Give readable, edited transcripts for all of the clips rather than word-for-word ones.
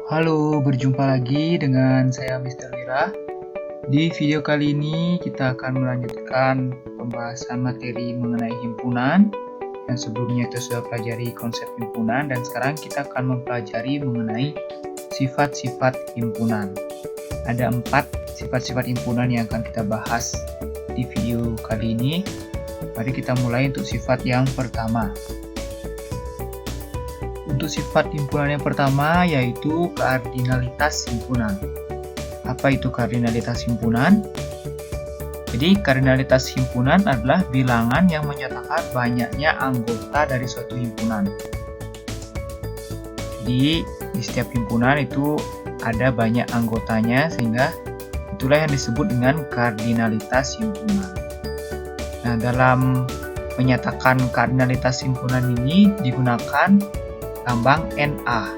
Halo, berjumpa lagi dengan saya Mr. Wira. Di video kali ini kita akan melanjutkan pembahasan materi mengenai himpunan. Yang sebelumnya kita sudah pelajari konsep himpunan dan sekarang kita akan mempelajari mengenai sifat-sifat himpunan. Ada 4 sifat-sifat himpunan yang akan kita bahas di video kali ini. Mari kita mulai untuk sifat yang pertama. Untuk sifat himpunan yang pertama yaitu kardinalitas himpunan. Apa itu kardinalitas himpunan? Jadi kardinalitas himpunan adalah bilangan yang menyatakan banyaknya anggota dari suatu himpunan. Jadi di setiap himpunan itu ada banyak anggotanya sehingga itulah yang disebut dengan kardinalitas himpunan. Nah, dalam menyatakan kardinalitas himpunan ini digunakan lambang NA.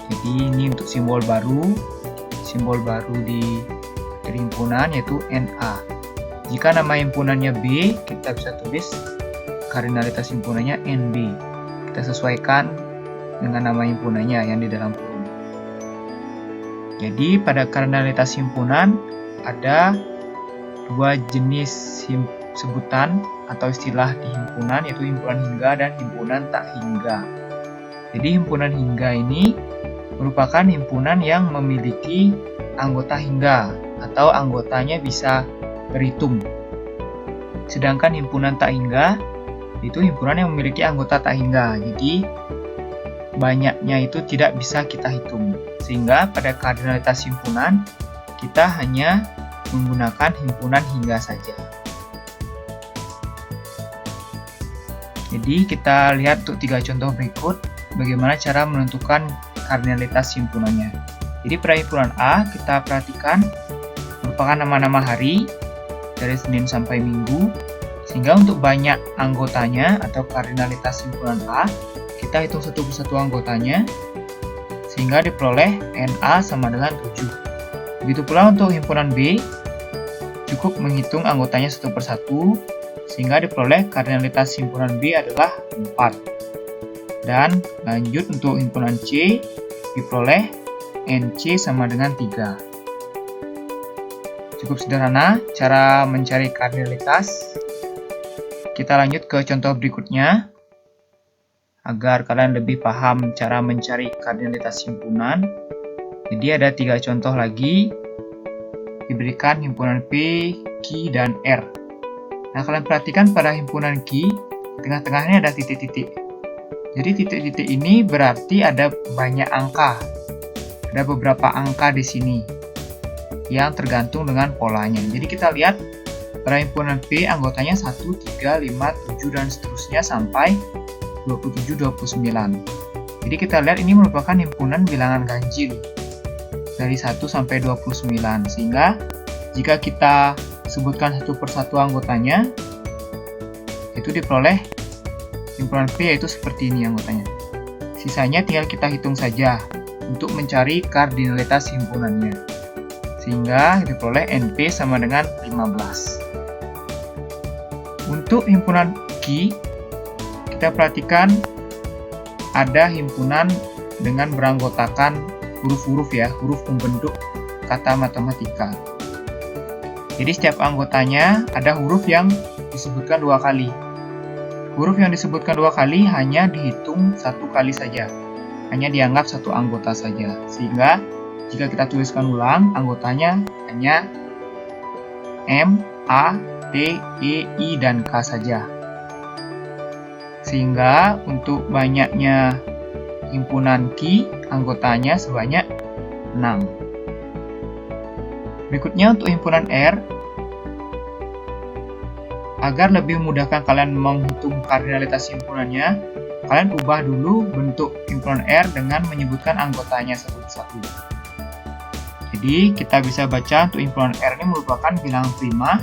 Jadi ini untuk simbol baru di himpunan yaitu NA. Jika nama himpunannya B, kita bisa tulis kardinalitas himpunannya NB. Kita sesuaikan dengan nama himpunannya yang di dalam kurung. Jadi pada kardinalitas himpunan ada 2 jenis sebutan atau istilah di himpunan, yaitu himpunan hingga dan himpunan tak hingga. Jadi himpunan hingga ini merupakan himpunan yang memiliki anggota hingga atau anggotanya bisa terhitung. Sedangkan himpunan tak hingga itu himpunan yang memiliki anggota tak hingga. Jadi banyaknya itu tidak bisa kita hitung. Sehingga pada kardinalitas himpunan kita hanya menggunakan himpunan hingga saja. Jadi kita lihat untuk 3 contoh berikut bagaimana cara menentukan kardinalitas himpunannya. Jadi pada himpunan A kita perhatikan merupakan nama-nama hari dari Senin sampai Minggu, sehingga untuk banyak anggotanya atau kardinalitas himpunan A kita hitung satu persatu anggotanya sehingga diperoleh NA sama dengan 7. Begitu pula untuk himpunan B cukup menghitung anggotanya satu persatu sehingga diperoleh kardinalitas himpunan B adalah 4. Dan lanjut untuk himpunan C diperoleh NC sama dengan 3. Cukup sederhana cara mencari kardinalitas. Kita lanjut ke contoh berikutnya agar kalian lebih paham cara mencari kardinalitas himpunan. Jadi ada 3 contoh lagi diberikan himpunan P, Q, dan R. Nah, kalian perhatikan pada himpunan Q di tengah-tengahnya ada titik-titik. Jadi titik-titik ini berarti ada banyak angka. Ada beberapa angka di sini yang tergantung dengan polanya. Jadi kita lihat pada himpunan P anggotanya 1, 3, 5, 7 dan seterusnya sampai 27, 29. Jadi kita lihat ini merupakan himpunan bilangan ganjil dari 1 sampai 29. Sehingga jika kita sebutkan satu persatu anggotanya itu diperoleh himpunan P yaitu seperti ini anggotanya. Sisanya tinggal kita hitung saja untuk mencari kardinalitas himpunannya. Sehingga diperoleh NP sama dengan 15. Untuk himpunan Q, kita perhatikan ada himpunan dengan beranggotakan huruf-huruf ya, huruf pembentuk kata matematika. Jadi setiap anggotanya ada huruf yang disebutkan 2 kali. Huruf yang disebutkan 2 kali hanya dihitung 1 kali saja. Hanya dianggap satu anggota saja. Sehingga jika kita tuliskan ulang, anggotanya hanya M, A, T, E, I, dan K saja. Sehingga untuk banyaknya himpunan Q, anggotanya sebanyak 6. Berikutnya untuk himpunan R. Agar lebih memudahkan kalian menghitung kardinalitas himpunannya, kalian ubah dulu bentuk himpunan R dengan menyebutkan anggotanya satu persatu. Jadi kita bisa baca untuk himpunan R ini merupakan bilangan prima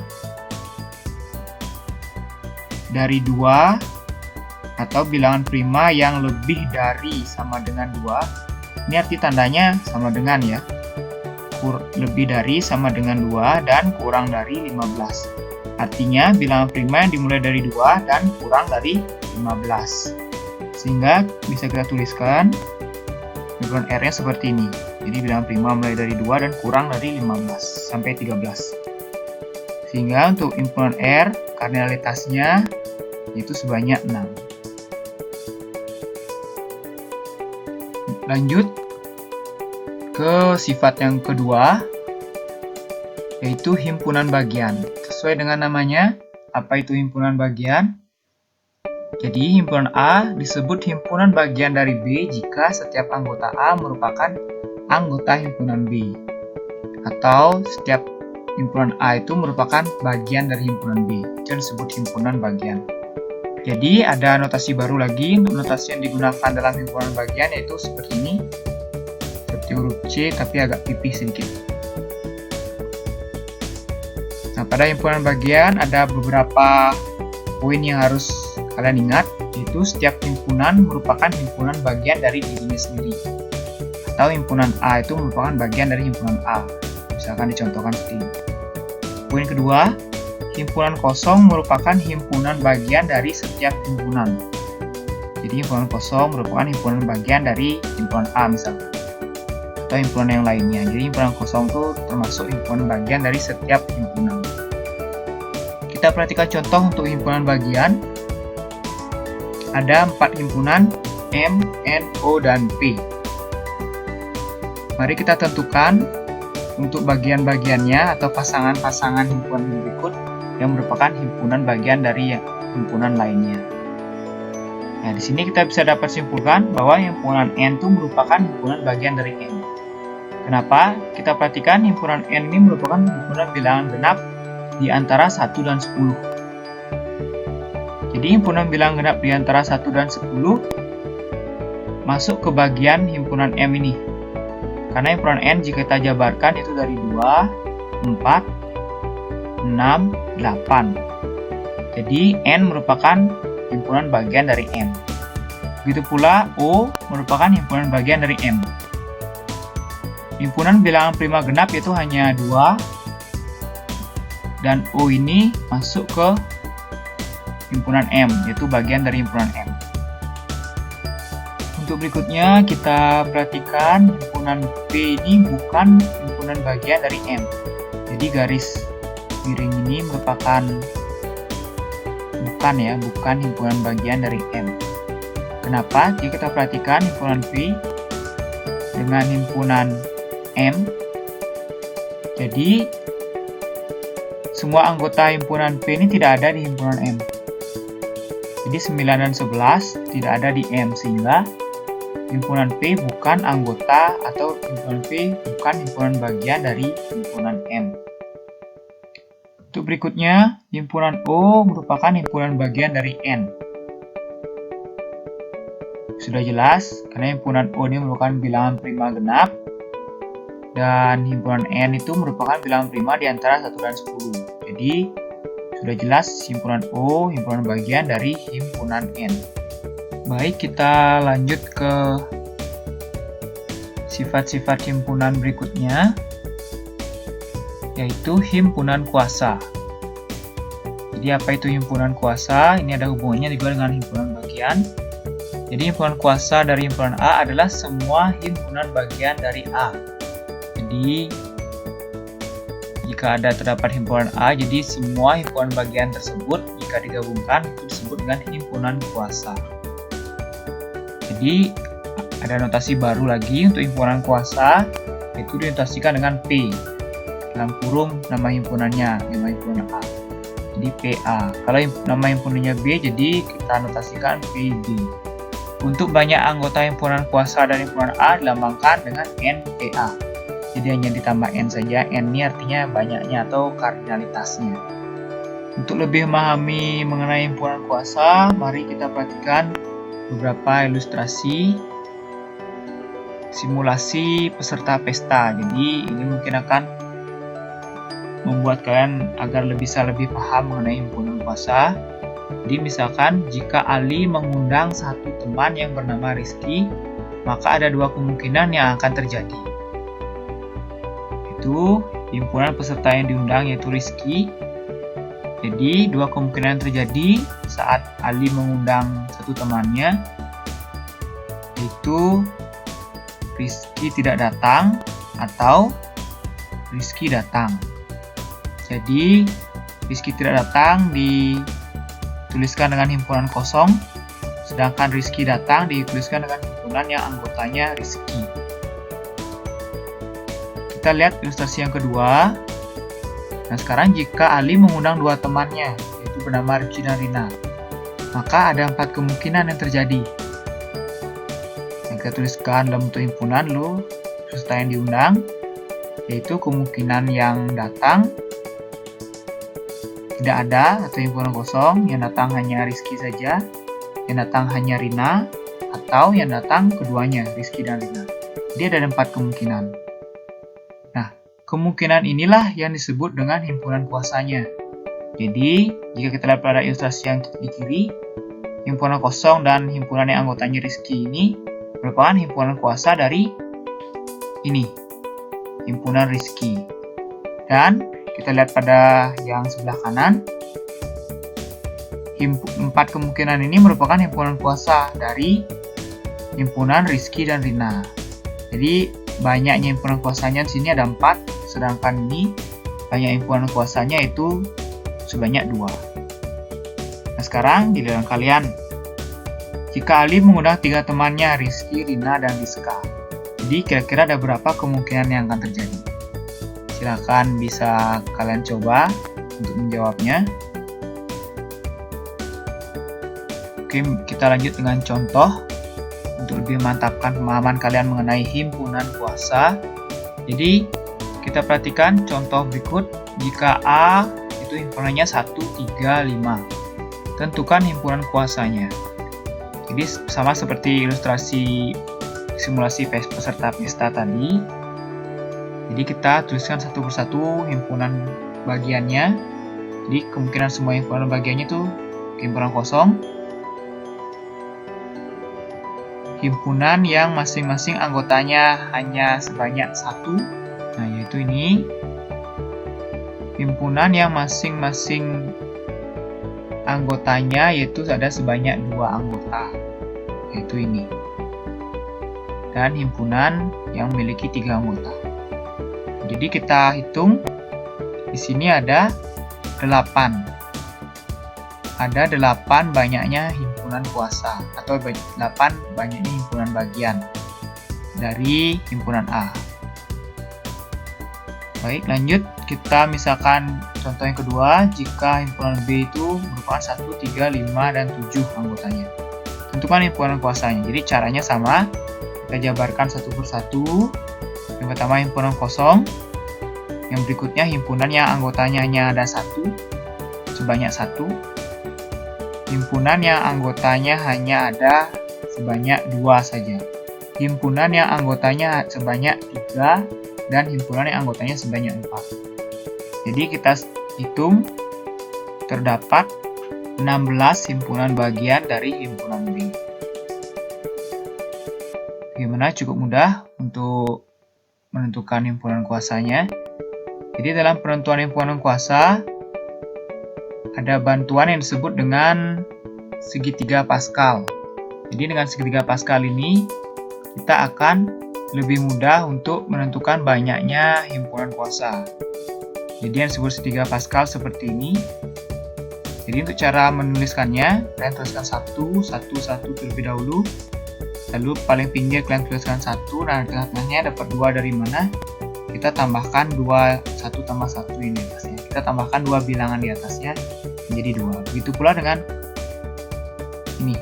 dari 2 atau bilangan prima yang lebih dari sama dengan 2. Ini arti tandanya sama dengan ya. Lebih dari sama dengan 2 dan kurang dari 15. Artinya bilangan prima yang dimulai dari 2 dan kurang dari 15. Sehingga bisa kita tuliskan himpunan R-nya seperti ini. Jadi bilangan prima mulai dari 2 dan kurang dari 15 sampai 13. Sehingga untuk himpunan R, kardinalitasnya itu sebanyak 6. Lanjut ke sifat yang kedua, yaitu himpunan bagian. Sesuai dengan namanya, apa itu himpunan bagian? Jadi himpunan A disebut himpunan bagian dari B jika setiap anggota A merupakan anggota himpunan B. Atau setiap himpunan A itu merupakan bagian dari himpunan B. Itu yang disebut himpunan bagian. Jadi ada notasi baru lagi untuk notasi yang digunakan dalam himpunan bagian, yaitu seperti ini. Seperti huruf C tapi agak pipih sedikit. Nah, pada himpunan bagian ada beberapa poin yang harus kalian ingat, yaitu setiap himpunan merupakan himpunan bagian dari dirinya sendiri. Atau himpunan A itu merupakan bagian dari himpunan A. Misalkan dicontohkan seperti ini. Poin kedua, himpunan kosong merupakan himpunan bagian dari setiap himpunan. Jadi himpunan kosong merupakan himpunan bagian dari himpunan A misalkan. Atau himpunan yang lainnya. Jadi himpunan kosong itu termasuk himpunan bagian dari setiap himpunan. Kita perhatikan contoh untuk himpunan bagian. Ada 4 himpunan M, N, O, dan P. Mari kita tentukan untuk bagian-bagiannya atau pasangan-pasangan himpunan berikut yang merupakan himpunan bagian dari himpunan lainnya. Nah, di sini kita bisa dapat simpulkan bahwa himpunan N itu merupakan himpunan bagian dari M. Kenapa? Kita perhatikan himpunan N ini merupakan himpunan bilangan genap di antara 1 dan 10. Jadi himpunan bilangan genap di antara 1 dan 10 masuk ke bagian himpunan M ini. Karena himpunan N jika kita jabarkan itu dari 2, 4, 6, 8. Jadi N merupakan himpunan bagian dari M. Begitu pula O merupakan himpunan bagian dari M. Himpunan bilangan prima genap itu hanya 2, dan O ini masuk ke himpunan M, yaitu bagian dari himpunan M. Untuk berikutnya kita perhatikan himpunan P ini bukan himpunan bagian dari M. Jadi garis miring ini merupakan bukan himpunan bagian dari M. Kenapa? Jika kita perhatikan himpunan P dengan himpunan M, jadi semua anggota himpunan P ini tidak ada di himpunan M. Jadi 9 dan 11 tidak ada di M, sehingga himpunan P bukan anggota atau himpunan P bukan himpunan bagian dari himpunan M. Untuk berikutnya, himpunan O merupakan himpunan bagian dari N. Sudah jelas, karena himpunan O ini merupakan bilangan prima genap, dan himpunan N itu merupakan bilangan prima di antara 1 dan 10. Jadi, sudah jelas himpunan O, himpunan bagian dari himpunan N. Baik, kita lanjut ke sifat-sifat himpunan berikutnya, yaitu himpunan kuasa. Jadi apa itu himpunan kuasa? Ini ada hubungannya juga dengan himpunan bagian. Jadi himpunan kuasa dari himpunan A adalah semua himpunan bagian dari A. Jadi jika ada terdapat himpunan A, jadi semua himpunan bagian tersebut jika digabungkan itu disebut dengan himpunan kuasa. Jadi ada notasi baru lagi untuk himpunan kuasa, yaitu dinotasikan dengan P. Dalam kurung nama himpunannya, nama himpunan A. Jadi PA. Kalau nama himpunannya B, jadi kita notasikan PB. Untuk banyak anggota himpunan kuasa dan himpunan A dilambangkan dengan NPA. Jadi hanya ditambah N saja. N ini artinya banyaknya atau kardinalitasnya. Untuk lebih memahami mengenai himpunan kuasa, mari kita perhatikan beberapa ilustrasi simulasi peserta pesta. Jadi ini mungkin akan membuat kalian agar bisa lebih paham mengenai himpunan kuasa. Jadi misalkan jika Ali mengundang satu teman yang bernama Rizky, maka ada dua kemungkinan yang akan terjadi. Itu himpunan peserta yang diundang yaitu Rizky. Jadi dua kemungkinan terjadi saat Ali mengundang satu temannya, yaitu Rizky tidak datang atau Rizky datang. Jadi Rizky tidak datang dituliskan dengan himpunan kosong, sedangkan Rizky datang dituliskan dengan himpunan yang anggotanya Rizky. Kita lihat ilustrasi yang kedua. Nah, sekarang jika Ali mengundang dua temannya, yaitu bernama Rizky dan Rina, maka ada 4 kemungkinan yang terjadi. Yang kita tuliskan dalam bentuk himpunan lalu peserta yang diundang, yaitu kemungkinan yang datang tidak ada atau himpunan kosong, yang datang hanya Rizky saja, yang datang hanya Rina, atau yang datang keduanya, Rizky dan Rina. Jadi ada 4 kemungkinan. Nah, kemungkinan inilah yang disebut dengan himpunan kuasanya. Jadi, jika kita lihat pada ilustrasi yang di kiri, himpunan kosong dan himpunan yang anggotanya Rizky ini merupakan himpunan kuasa dari ini, himpunan Rizky. Dan kita lihat pada yang sebelah kanan, 4 kemungkinan ini merupakan himpunan kuasa dari himpunan Rizky dan Rina. Jadi banyaknya himpunan kuasanya di sini ada 4, sedangkan ini banyak himpunan kuasanya itu sebanyak 2. Nah, sekarang giliran kalian. Jika Ali mengundang 3 temannya, Rizky, Rina, dan Rizka. Jadi kira-kira ada berapa kemungkinan yang akan terjadi? Silakan bisa kalian coba untuk menjawabnya. Oke, kita lanjut dengan contoh untuk lebih memantapkan pemahaman kalian mengenai himpunan kuasa. Jadi kita perhatikan contoh berikut. Jika A itu himpunannya 1, 3, 5, tentukan himpunan kuasanya. Jadi sama seperti ilustrasi simulasi peserta pesta tadi. Jadi kita tuliskan satu persatu himpunan bagiannya. Jadi kemungkinan semua himpunan bagiannya itu himpunan kosong. Himpunan yang masing-masing anggotanya hanya sebanyak 1, nah yaitu ini. Himpunan yang masing-masing anggotanya yaitu ada sebanyak 2 anggota, yaitu ini. Dan himpunan yang memiliki 3 anggota. Jadi kita hitung, di sini ada 8. Ada 8 banyaknya himpunan kuasa atau 8 banyaknya himpunan bagian dari himpunan A. Baik, lanjut kita misalkan contoh yang kedua. Jika himpunan B itu merupakan 1, 3, 5, dan 7 anggotanya, tentukan himpunan kuasanya. Jadi caranya sama, kita jabarkan satu persatu. Yang pertama himpunan kosong, yang berikutnya himpunan yang anggotanya hanya ada 1 sebanyak 1, himpunan yang anggotanya hanya ada sebanyak 2 saja, himpunan yang anggotanya sebanyak 3, dan himpunan yang anggotanya sebanyak 4. Jadi kita hitung terdapat 16 himpunan bagian dari himpunan B. Bagaimana? Cukup mudah untuk menentukan himpunan kuasanya. Jadi dalam penentuan himpunan kuasa ada bantuan yang disebut dengan segitiga Pascal. Jadi dengan segitiga Pascal ini kita akan lebih mudah untuk menentukan banyaknya himpunan kuasa. Jadi yang disebut segitiga Pascal seperti ini. Jadi untuk cara menuliskannya, kalian tuliskan 1, 1, 1 terlebih dahulu. Lalu paling pinggir kalian tuliskan 1, nah di tengah-tengahnya dapat 2 dari mana? Kita tambahkan 2, 1 tambah 1 ini atasnya. Kita tambahkan 2 bilangan di atasnya menjadi 2. Begitu pula dengan ini.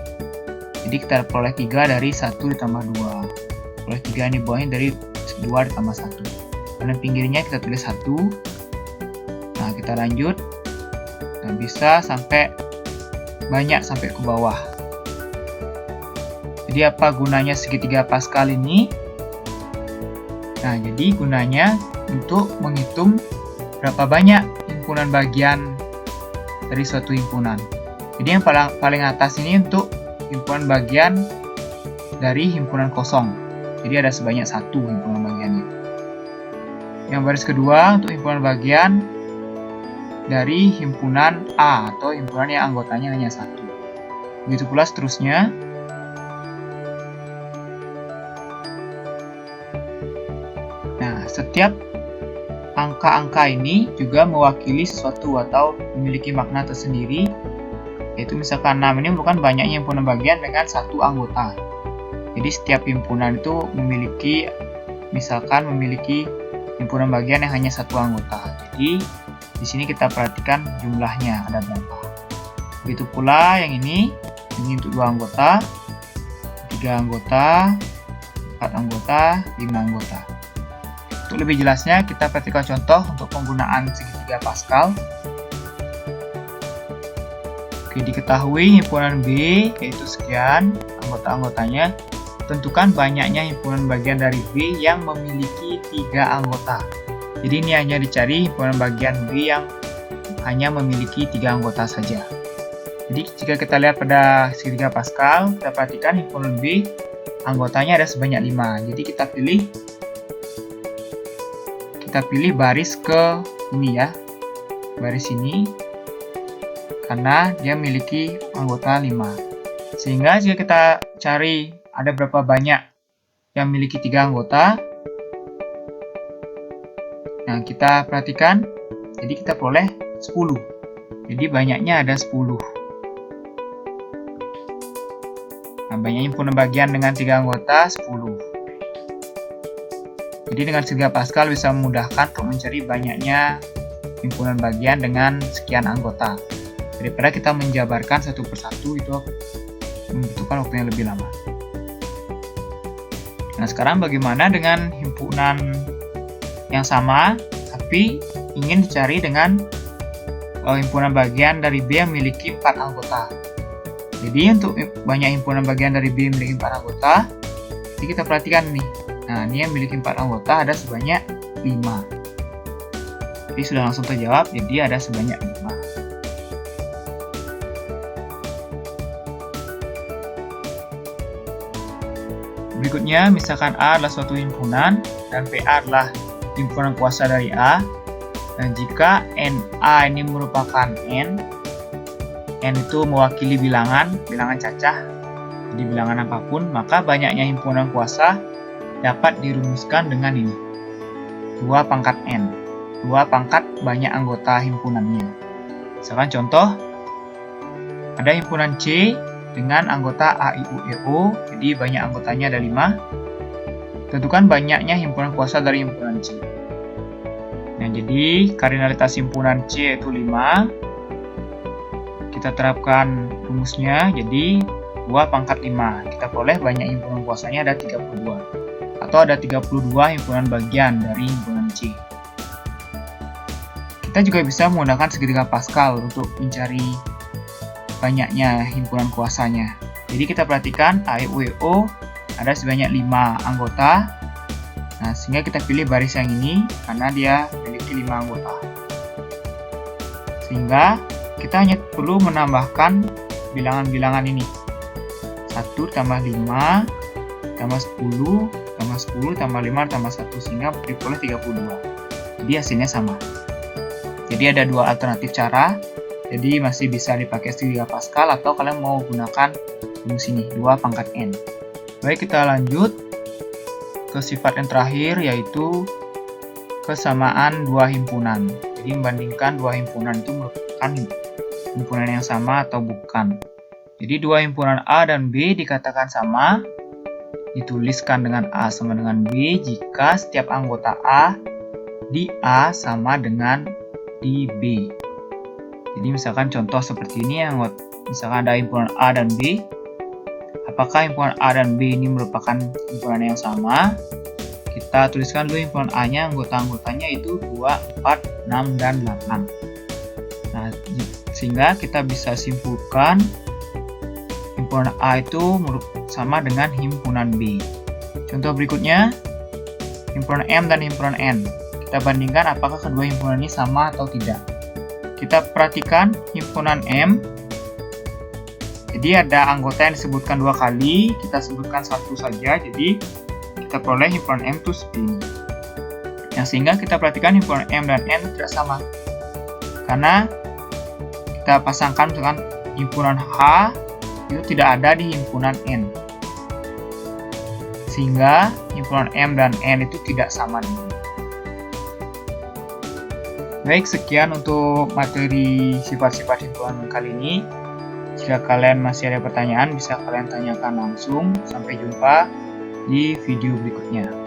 Jadi kita peroleh 3 dari 1 ditambah 2. Peroleh 3 ini bawahnya dari 2 ditambah 1. Dan pinggirnya kita tulis 1. Nah, kita lanjut. Dan bisa sampai banyak sampai ke bawah. Jadi apa gunanya segitiga Pascal ini? Nah, jadi gunanya untuk menghitung berapa banyak himpunan bagian dari suatu himpunan. Jadi yang paling atas ini untuk himpunan bagian dari himpunan kosong. Jadi ada sebanyak 1 himpunan bagiannya. Yang baris kedua untuk himpunan bagian dari himpunan A atau himpunan yang anggotanya hanya 1. Begitu pula seterusnya. Nah, setiap angka-angka ini juga mewakili sesuatu atau memiliki makna tersendiri, yaitu misalkan 6 ini merupakan banyaknya himpunan bagian dengan satu anggota. Jadi setiap himpunan itu memiliki himpunan bagian yang hanya satu anggota. Jadi di sini kita perhatikan jumlahnya ada berapa. Begitu pula yang ini untuk 2 anggota, 3 anggota, 4 anggota, 5 anggota. Untuk lebih jelasnya kita perhatikan contoh untuk penggunaan segitiga Pascal. Oke, diketahui himpunan B yaitu sekian anggota-anggotanya. Tentukan banyaknya himpunan bagian dari B yang memiliki 3 anggota. Jadi ini hanya dicari himpunan bagian B yang hanya memiliki 3 anggota saja. Jadi jika kita lihat pada segitiga Pascal, kita perhatikan himpunan B anggotanya ada sebanyak 5. Jadi kita pilih baris ke ini ya. Baris ini karena dia memiliki anggota 5. Sehingga jika kita cari ada berapa banyak yang memiliki 3 anggota. Nah, kita perhatikan. Jadi kita peroleh 10. Jadi banyaknya ada 10. Nah, banyak himpunan bagian dengan 3 anggota 10. Jadi dengan segitiga Pascal bisa memudahkan untuk mencari banyaknya himpunan bagian dengan sekian anggota. Daripada kita menjabarkan satu persatu itu membutuhkan waktu yang lebih lama. Nah, sekarang bagaimana dengan himpunan yang sama tapi ingin dicari dengan himpunan bagian dari B yang memiliki 4 anggota. Jadi untuk banyak himpunan bagian dari B yang memiliki 4 anggota, jadi kita perhatikan nih. Nah, ini yang memiliki 4 anggota ada sebanyak 5. Jadi sudah langsung terjawab, jadi ada sebanyak 5. Berikutnya, misalkan A adalah suatu himpunan dan PA adalah himpunan kuasa dari A. Dan jika NA ini merupakan N itu mewakili bilangan cacah, jadi bilangan apapun, maka banyaknya himpunan kuasa dapat dirumuskan dengan ini. 2 pangkat N. 2 pangkat banyak anggota himpunannya. Misalkan contoh, ada himpunan C dengan anggota A, I, U, E, O, jadi banyak anggotanya ada 5. Tentukan banyaknya himpunan kuasa dari himpunan C. Nah, jadi kardinalitas himpunan C yaitu 5. Kita terapkan rumusnya, jadi 2 pangkat 5. Kita peroleh banyak himpunan kuasanya ada 32. Atau ada 32 himpunan bagian dari himpunan C. Kita juga bisa menggunakan segitiga Pascal untuk mencari banyaknya himpunan kuasanya. Jadi kita perhatikan A, I, U, E, O ada sebanyak 5 anggota. Nah, sehingga kita pilih baris yang ini karena dia memiliki 5 anggota. Sehingga kita hanya perlu menambahkan bilangan-bilangan ini. 1 tambah 5 tambah 10 tambah 10 tambah 5 tambah 1 sehingga diperoleh 32. Jadi hasilnya sama. Jadi ada 2 alternatif cara. Jadi masih bisa dipakai segitiga Pascal atau kalian mau gunakan rumus ini 2 pangkat N. Baik, kita lanjut ke sifat yang terakhir yaitu kesamaan 2 himpunan. Jadi membandingkan 2 himpunan itu merupakan himpunan yang sama atau bukan. Jadi 2 himpunan A dan B dikatakan sama. Dituliskan dengan A sama dengan B jika setiap anggota A di A sama dengan di B. Jadi misalkan contoh seperti ini, misalkan ada himpunan A dan B. Apakah himpunan A dan B ini merupakan himpunan yang sama? Kita tuliskan dulu himpunan A-nya, anggota-anggotanya itu 2, 4, 6, dan 8. Nah, sehingga kita bisa simpulkan himpunan A itu sama dengan himpunan B. Contoh berikutnya, himpunan M dan himpunan N. Kita bandingkan apakah kedua himpunan ini sama atau tidak. Kita perhatikan himpunan M. Jadi ada anggota yang disebutkan 2 kali, kita sebutkan 1 saja. Jadi kita peroleh himpunan M itu segini. Nah, sehingga kita perhatikan himpunan M dan N tidak sama. Karena kita pasangkan misalkan himpunan H itu tidak ada di himpunan N. Sehingga himpunan M dan N itu tidak sama dengan. Baik, sekian untuk materi sifat-sifat himpunan kali ini. Jika kalian masih ada pertanyaan, bisa kalian tanyakan langsung. Sampai jumpa di video berikutnya.